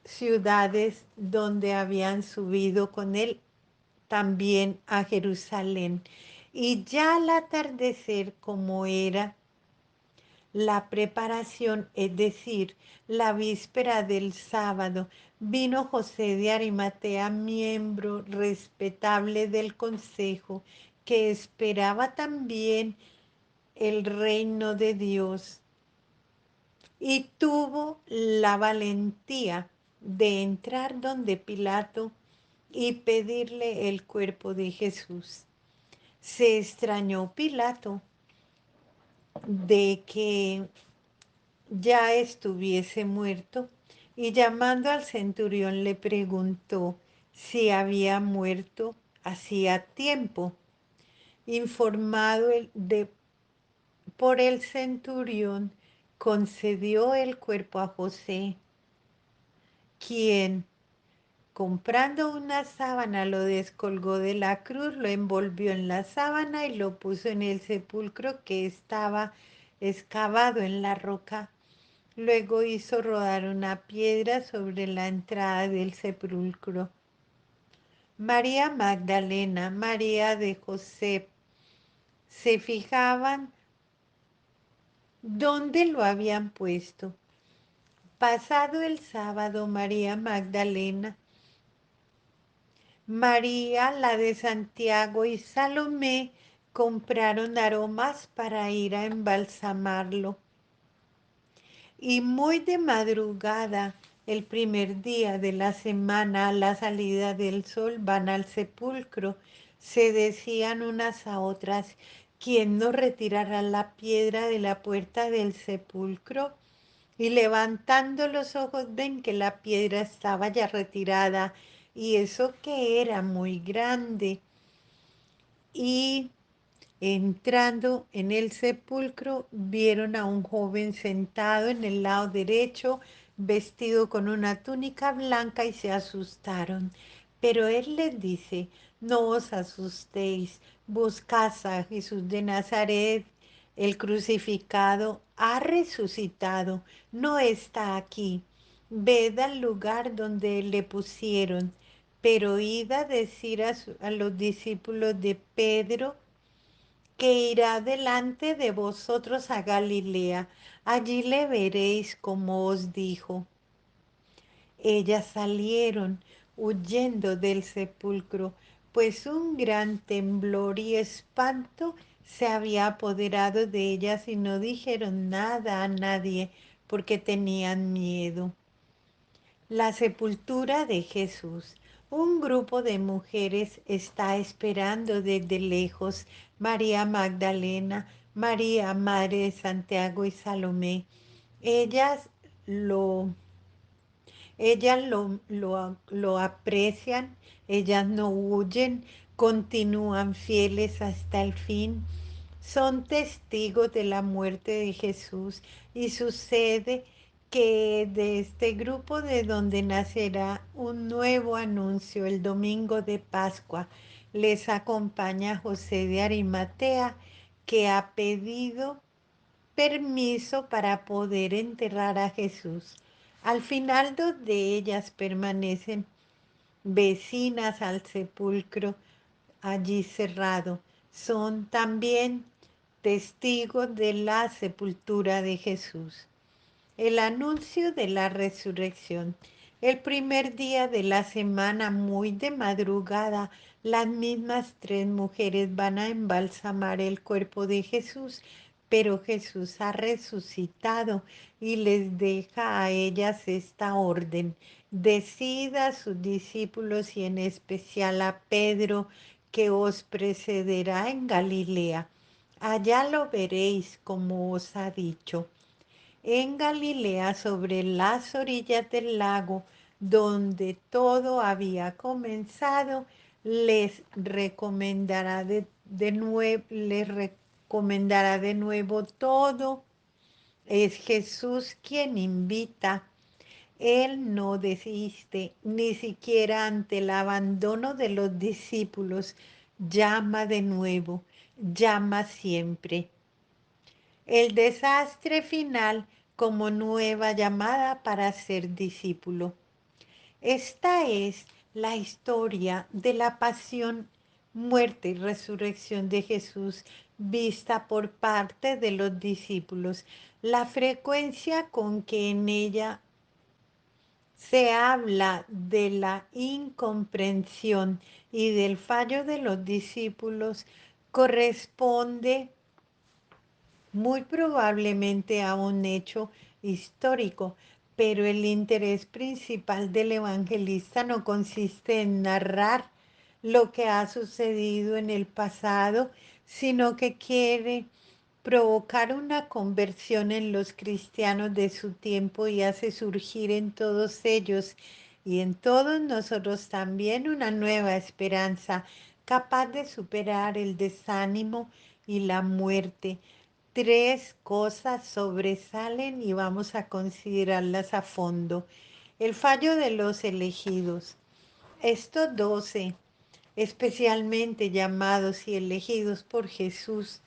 ciudades donde habían subido con él también a Jerusalén. Y ya al atardecer, como era la preparación, es decir, la víspera del sábado, vino José de Arimatea, miembro respetable del consejo, que esperaba también el reino de Dios, y tuvo la valentía de entrar donde Pilato y pedirle el cuerpo de Jesús. Se extrañó Pilato de que ya estuviese muerto y llamando al centurión le preguntó si había muerto hacía tiempo. Informado por el centurión, concedió el cuerpo a José, quien, comprando una sábana, lo descolgó de la cruz, lo envolvió en la sábana y lo puso en el sepulcro que estaba excavado en la roca. Luego hizo rodar una piedra sobre la entrada del sepulcro. María Magdalena, María de José, se fijaban dónde lo habían puesto. Pasado el sábado, María Magdalena, María, la de Santiago y Salomé compraron aromas para ir a embalsamarlo. Y muy de madrugada, el primer día de la semana a la salida del sol, van al sepulcro. Se decían unas a otras, ¿quién nos retirará la piedra de la puerta del sepulcro? Y levantando los ojos ven que la piedra estaba ya retirada, y eso que era muy grande. Y entrando en el sepulcro, vieron a un joven sentado en el lado derecho, vestido con una túnica blanca, y se asustaron. Pero él les dice, no os asustéis, buscad a Jesús de Nazaret, el crucificado ha resucitado, no está aquí. Ved al lugar donde le pusieron, pero id a decir a los discípulos de Pedro que irá delante de vosotros a Galilea. Allí le veréis como os dijo. Ellas salieron huyendo del sepulcro, pues un gran temblor y espanto se había apoderado de ellas y no dijeron nada a nadie porque tenían miedo. La sepultura de Jesús. Un grupo de mujeres está esperando desde lejos. María Magdalena, María, madre de Santiago y Salomé. Ellas lo, ellas lo aprecian, ellas no huyen, continúan fieles hasta el fin. Son testigos de la muerte de Jesús, y sucede que de este grupo de donde nacerá un nuevo anuncio el domingo de Pascua. Les acompaña José de Arimatea, que ha pedido permiso para poder enterrar a Jesús. Al final, dos de ellas permanecen vecinas al sepulcro allí cerrado. Son también testigos de la sepultura de Jesús. El anuncio de la resurrección. El primer día de la semana, muy de madrugada, las mismas tres mujeres van a embalsamar el cuerpo de Jesús, pero Jesús ha resucitado y les deja a ellas esta orden. Decid a sus discípulos y en especial a Pedro que os precederá en Galilea. Allá lo veréis como os ha dicho. En Galilea, sobre las orillas del lago, donde todo había comenzado, les recomendará de nuevo todo. Es Jesús quien invita. Él no desiste, ni siquiera ante el abandono de los discípulos. Llama de nuevo, llama siempre. El desastre final como nueva llamada para ser discípulo. Esta es la historia de la pasión, muerte y resurrección de Jesús vista por parte de los discípulos. La frecuencia con que en ella se habla de la incomprensión y del fallo de los discípulos corresponde muy probablemente a un hecho histórico, pero el interés principal del evangelista no consiste en narrar lo que ha sucedido en el pasado, sino que quiere provocar una conversión en los cristianos de su tiempo y hace surgir en todos ellos y en todos nosotros también una nueva esperanza capaz de superar el desánimo y la muerte. Tres cosas sobresalen y vamos a considerarlas a fondo. El fallo de los elegidos. Estos 12, especialmente llamados y elegidos por Jesús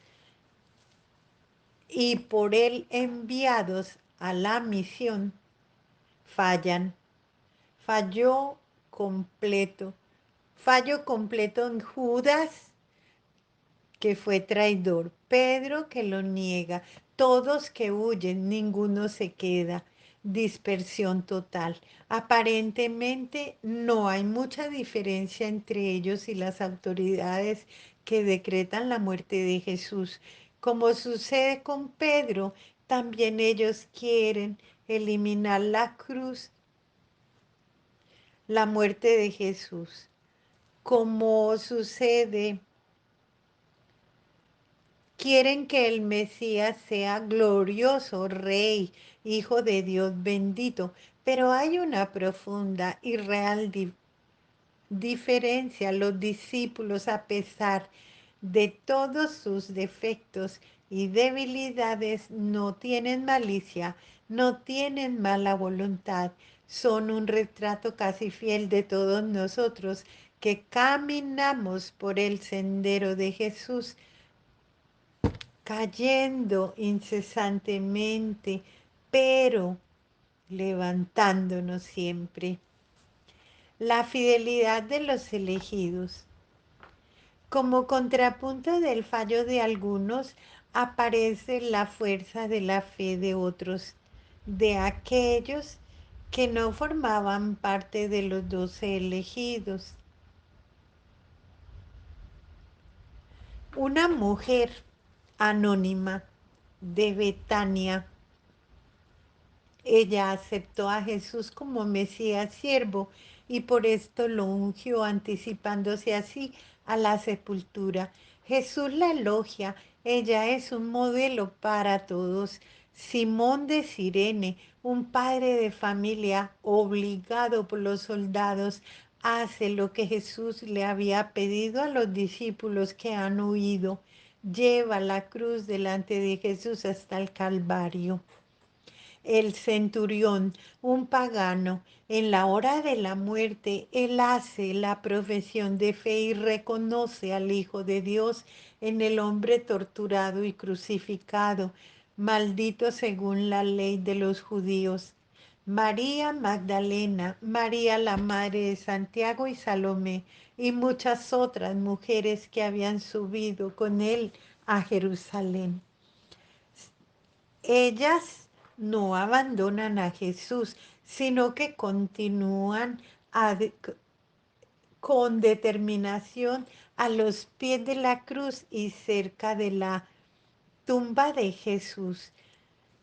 y por él enviados a la misión, fallan. Falló completo. Fallo completo en Judas, que fue traidor, Pedro que lo niega, todos que huyen, ninguno se queda, dispersión total. Aparentemente no hay mucha diferencia entre ellos y las autoridades que decretan la muerte de Jesús. Como sucede con Pedro, también ellos quieren eliminar la cruz, la muerte de Jesús. Como sucede, quieren que el Mesías sea glorioso, Rey, Hijo de Dios bendito, pero hay una profunda y real diferencia. Los discípulos, a pesar de todos sus defectos y debilidades, no tienen malicia, no tienen mala voluntad, son un retrato casi fiel de todos nosotros que caminamos por el sendero de Jesús cayendo incesantemente, pero levantándonos siempre. La fidelidad de los elegidos. Como contrapunto del fallo de algunos, aparece la fuerza de la fe de otros, de aquellos que no formaban parte de los 12 elegidos. Una mujer anónima de Betania. Ella aceptó a Jesús como Mesías siervo y por esto lo ungió anticipándose así a la sepultura. Jesús la elogia, ella es un modelo para todos. Simón de Cirene, un padre de familia obligado por los soldados, hace lo que Jesús le había pedido a los discípulos que han huido. Lleva la cruz delante de Jesús hasta el Calvario. El centurión, un pagano, en la hora de la muerte, él hace la profesión de fe y reconoce al Hijo de Dios en el hombre torturado y crucificado, maldito según la ley de los judíos. María Magdalena, María la madre de Santiago y Salomé, y muchas otras mujeres que habían subido con él a Jerusalén. Ellas no abandonan a Jesús, sino que continúan con determinación a los pies de la cruz y cerca de la Tumba de Jesús.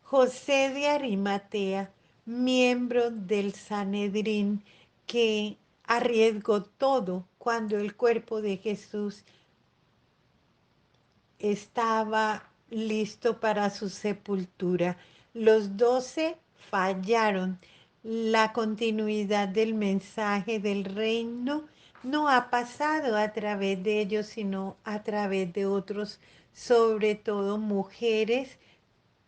José de Arimatea, miembro del Sanedrín, que arriesgó todo cuando el cuerpo de Jesús estaba listo para su sepultura. Los 12 fallaron. La continuidad del mensaje del reino no ha pasado a través de ellos, sino a través de otros, sobre todo mujeres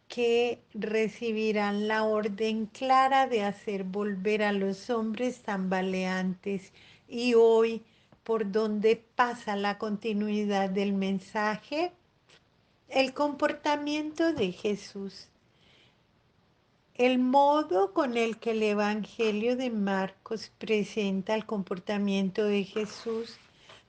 que recibirán la orden clara de hacer volver a los hombres tambaleantes. Y hoy, por donde pasa la continuidad del mensaje, el comportamiento de Jesús. El modo con el que el Evangelio de Marcos presenta el comportamiento de Jesús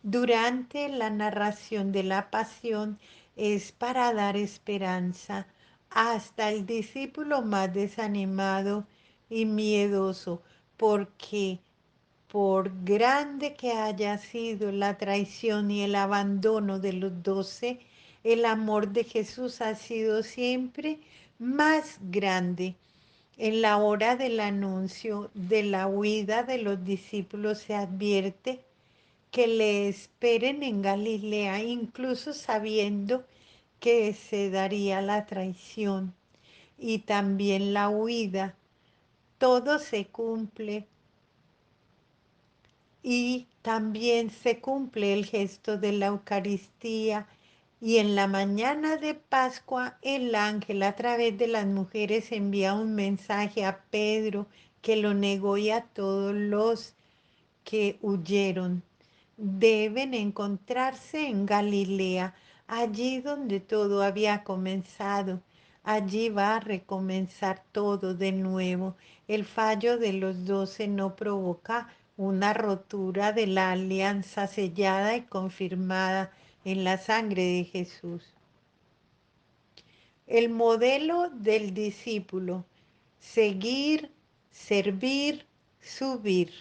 durante la narración de la pasión es para dar esperanza hasta el discípulo más desanimado y miedoso, porque por grande que haya sido la traición y el abandono de los 12, el amor de Jesús ha sido siempre más grande. En la hora del anuncio de la huida de los discípulos se advierte que le esperen en Galilea, incluso sabiendo que se daría la traición y también la huida. Todo se cumple y también se cumple el gesto de la Eucaristía. Y en la mañana de Pascua, el ángel a través de las mujeres envía un mensaje a Pedro que lo negó y a todos los que huyeron. Deben encontrarse en Galilea, allí donde todo había comenzado. Allí va a recomenzar todo de nuevo. El fallo de los 12 no provoca una rotura de la alianza sellada y confirmada en la sangre de Jesús. El modelo del discípulo: seguir, servir, subir.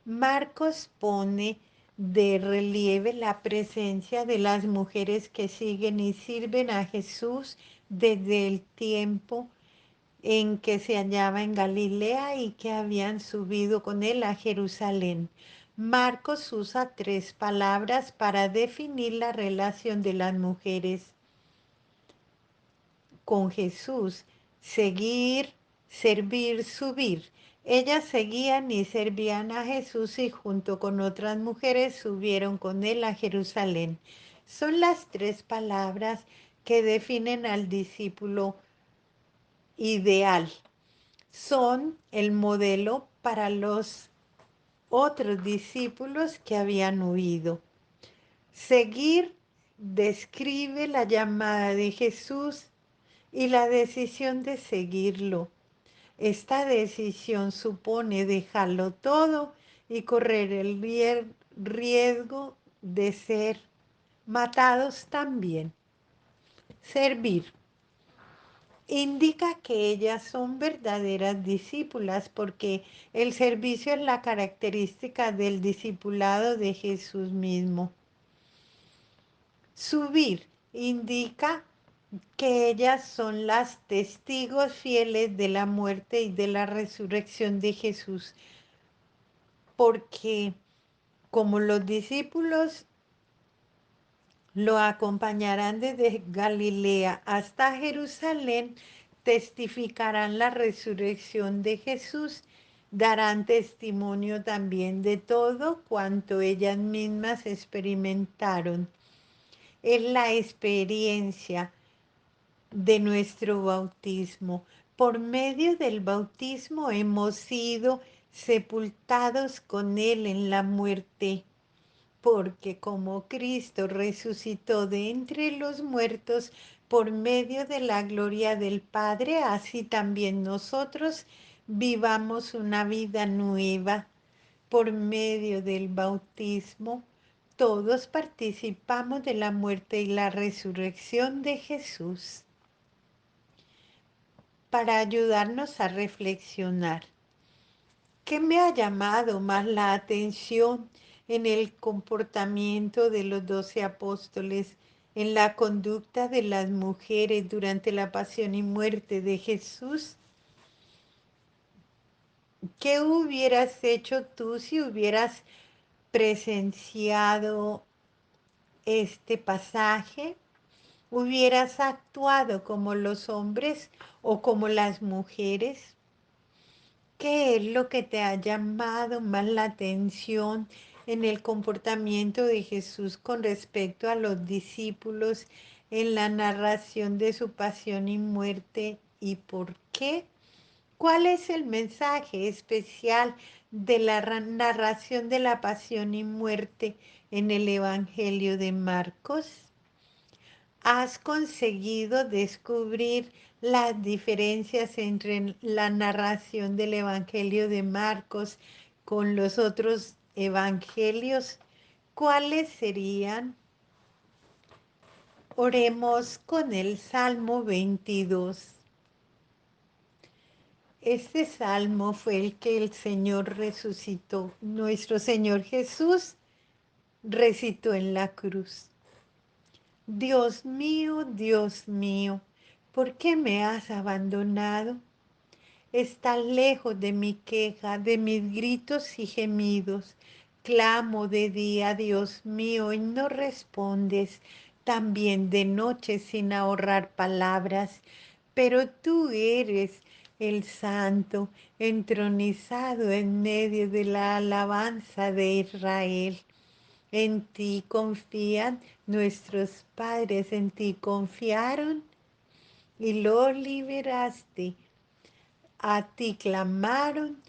Marcos pone de relieve la presencia de las mujeres que siguen y sirven a Jesús desde el tiempo en que se hallaba en Galilea y que habían subido con él a Jerusalén. Marcos usa 3 palabras para definir la relación de las mujeres con Jesús: seguir, servir, subir. Ellas seguían y servían a Jesús y junto con otras mujeres subieron con él a Jerusalén. Son las 3 palabras que definen al discípulo ideal. Son el modelo para los otros discípulos que habían huido. Seguir describe la llamada de Jesús y la decisión de seguirlo. Esta decisión supone dejarlo todo y correr el riesgo de ser matados también. Servir indica que ellas son verdaderas discípulas porque el servicio es la característica del discipulado de Jesús mismo. Subir indica que ellas son las testigos fieles de la muerte y de la resurrección de Jesús, porque como los discípulos lo acompañarán desde Galilea hasta Jerusalén, testificarán la resurrección de Jesús, darán testimonio también de todo cuanto ellas mismas experimentaron. Es la experiencia de nuestro bautismo. Por medio del bautismo hemos sido sepultados con Él en la muerte, porque como Cristo resucitó de entre los muertos por medio de la gloria del Padre, así también nosotros vivamos una vida nueva por medio del bautismo. Todos participamos de la muerte y la resurrección de Jesús. Para ayudarnos a reflexionar, ¿qué me ha llamado más la atención en el comportamiento de los 12 apóstoles? en la conducta de las mujeres durante la pasión y muerte de Jesús. ¿Qué hubieras hecho tú si hubieras presenciado este pasaje? ¿Hubieras actuado como los hombres o como las mujeres? ¿Qué es lo que te ha llamado más la atención en el comportamiento de Jesús con respecto a los discípulos en la narración de su pasión y muerte y por qué? ¿Cuál es el mensaje especial de la narración de la pasión y muerte en el Evangelio de Marcos? ¿Has conseguido descubrir las diferencias entre la narración del Evangelio de Marcos con los otros evangelios? ¿Cuáles serían? Oremos con el Salmo 22. Este salmo fue el que el Señor resucitó. Nuestro Señor Jesús recitó en la cruz. Dios mío, ¿por qué me has abandonado? Estás lejos de mi queja, de mis gritos y gemidos. Clamo de día, Dios mío, y no respondes. También de noche sin ahorrar palabras. Pero tú eres el santo, entronizado en medio de la alabanza de Israel. En ti confían nuestros padres, en ti confiaron y lo liberaste. A ti clamaron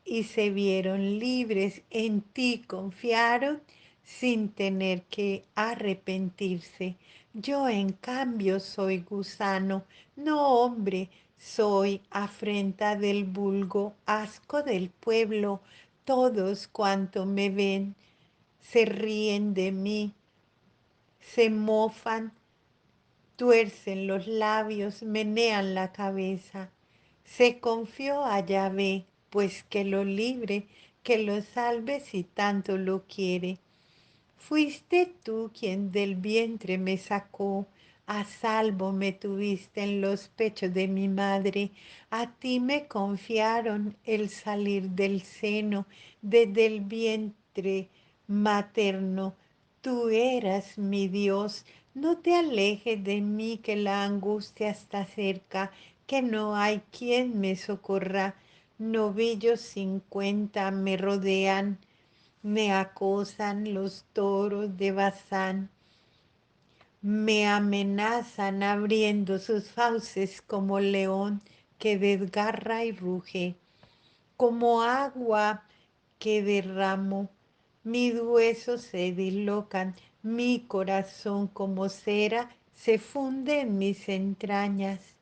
y se vieron libres, en ti confiaron sin tener que arrepentirse. Yo en cambio soy gusano, no hombre, soy afrenta del vulgo, asco del pueblo. Todos cuanto me ven se ríen de mí, se mofan, tuercen los labios, menean la cabeza. Se confió a Yahvé, pues que lo libre, que lo salve si tanto lo quiere. Fuiste tú quien del vientre me sacó, a salvo me tuviste en los pechos de mi madre, a ti me confiaron el salir del seno, desde el vientre materno. Tú eras mi Dios, no te alejes de mí que la angustia está cerca, que no hay quien me socorra. Novillos 50 me rodean, me acosan los toros de Bazán, me amenazan abriendo sus fauces como león que desgarra y ruge, como agua que derramo. Mis huesos se dislocan, mi corazón como cera se funde en mis entrañas.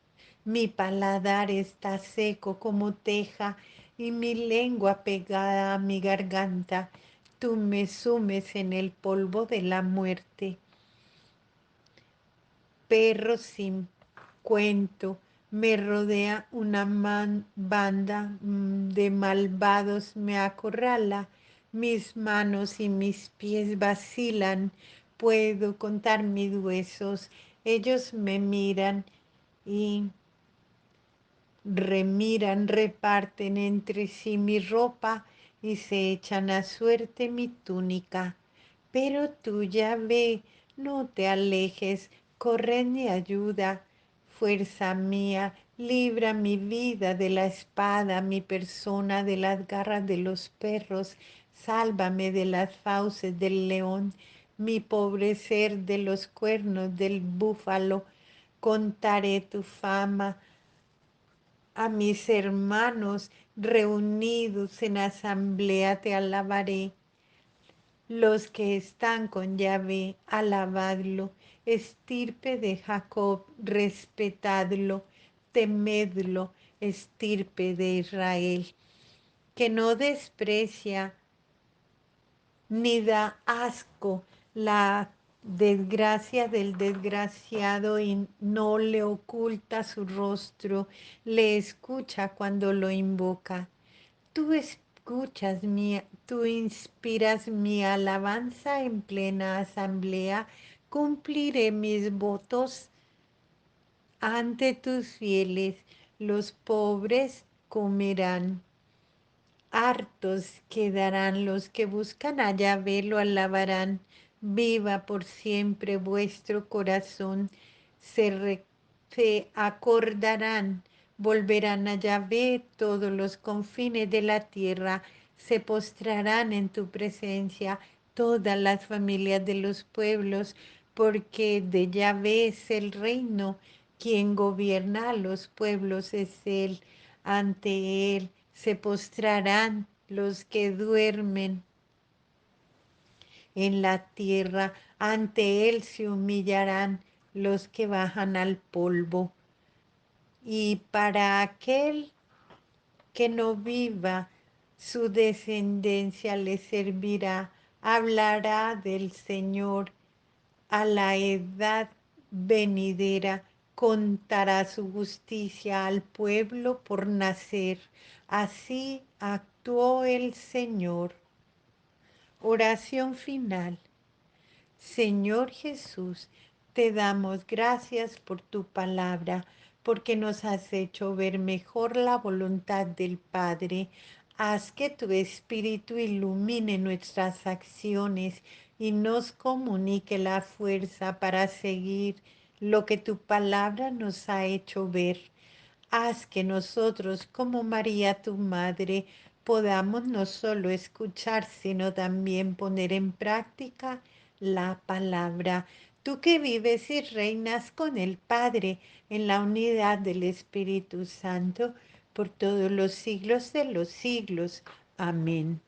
Mi paladar está seco como teja y mi lengua pegada a mi garganta. Tú me sumes en el polvo de la muerte. Perros sin cuento, me rodea una banda de malvados, me acorrala, mis manos y mis pies vacilan, puedo contar mis huesos, ellos me miran y remiran, reparten entre sí mi ropa y se echan a suerte mi túnica. Pero tú, Yahvé, no te alejes, corre en mi ayuda. Fuerza mía, libra mi vida de la espada, mi persona de las garras de los perros, sálvame de las fauces del león, mi pobre ser de los cuernos del búfalo. Contaré tu fama a mis hermanos reunidos en asamblea te alabaré. Los que están con Yahvé, alabadlo. Estirpe de Jacob, respetadlo. Temedlo, estirpe de Israel, que no desprecia ni da asco la desgracia del desgraciado y no le oculta su rostro, le escucha cuando lo invoca. Tú escuchas tú inspiras mi alabanza en plena asamblea, Cumpliré mis votos ante tus fieles, los pobres comerán. Hartos quedarán los que buscan a Yahvé, lo alabarán. Viva por siempre vuestro corazón. Se acordarán, volverán a Yahvé todos los confines de la tierra. Se postrarán en tu presencia todas las familias de los pueblos, porque de Yahvé es el reino. Quien gobierna a los pueblos es Él. Ante Él se postrarán los que duermen en la tierra, ante Él se humillarán los que bajan al polvo. Y para aquel que no viva, su descendencia le servirá, hablará del Señor a la edad venidera, contará su justicia al pueblo por nacer. Así actuó el Señor. Oración final. Señor Jesús, te damos gracias por tu palabra, porque nos has hecho ver mejor la voluntad del Padre. Haz que tu Espíritu ilumine nuestras acciones y nos comunique la fuerza para seguir lo que tu palabra nos ha hecho ver. Haz que nosotros, como María tu Madre, podamos no solo escuchar, sino también poner en práctica la palabra. Tú que vives y reinas con el Padre en la unidad del Espíritu Santo por todos los siglos de los siglos. Amén.